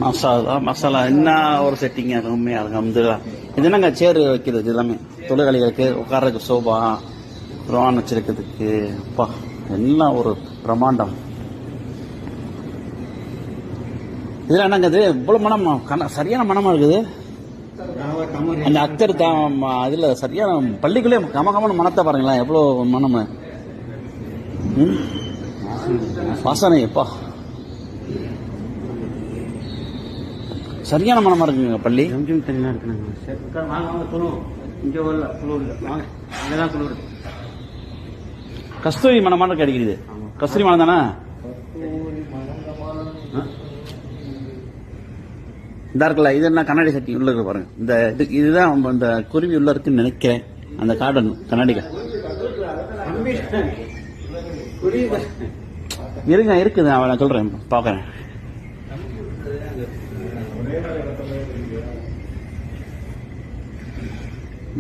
மசாலா மசாலா என்ன ஒரு செட்டிங்க உண்மையா அல்ஹம்துலில்லாஹ். இது என்னங்க சேர் வைக்கிறது எல்லாமே தொழிலாளிகளுக்கு உட்கார்றதுக்கு சோபா குர்ஆன் வச்சிருக்கிறதுக்கு அப்பா எல்லாம் ஒரு பிரம்மாண்டம். இதெல்லாம் என்னங்க இது இவ்வளவு மனம் சரியான மனமா இருக்குது. அந்த அக்தர் தான் அதுல சரியான பள்ளிக்குள்ளே கமகமான மனத்தை பாருங்களேன் எவ்வளவு மனம் வாசனை எப்பா சரியான மனமா இருக்குங்க பள்ளி. தனியா இருக்கு. கஸ்தூரி மனமான கிடைக்குது. கஸ்தூரி மனம் தானே இந்த இருக்குல்ல. இது என்ன கண்ணாடி சட்டி உள்ள இருக்கு பாருங்க. இந்த இதுதான் இந்த குருவி உள்ள இருக்குன்னு நினைக்கிறேன். அந்த கார்டன் கண்ணாடிகள் இருங்க இருக்குது. நான் சொல்றேன் பாக்குறேன்.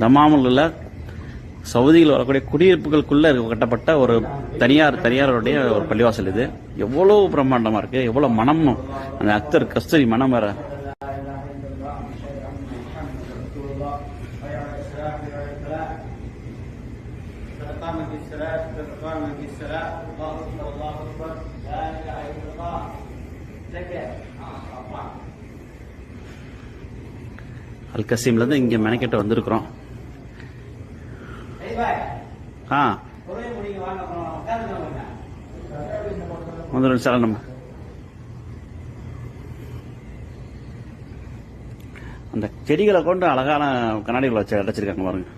தமாமுல்ல சவுதியில் வரக்கூடிய குடியிருப்புகளுக்குள்ள கட்டப்பட்ட ஒரு தனியாருடைய ஒரு பள்ளிவாசல். இது எவ்வளவு பிரம்மாண்டமா இருக்கு, எவ்வளவு மனம். அந்த அக்தர் கஸ்தூரி மனம் வேற. அல் கசீம்ல இருந்து இங்க மெனக்கெட்ட வந்திருக்கிறோம். நம்ம அந்த செடிகளை கொண்டு அழகான கண்ணாடிகளை வச்சு அடைச்சிருக்காங்க பாருங்க.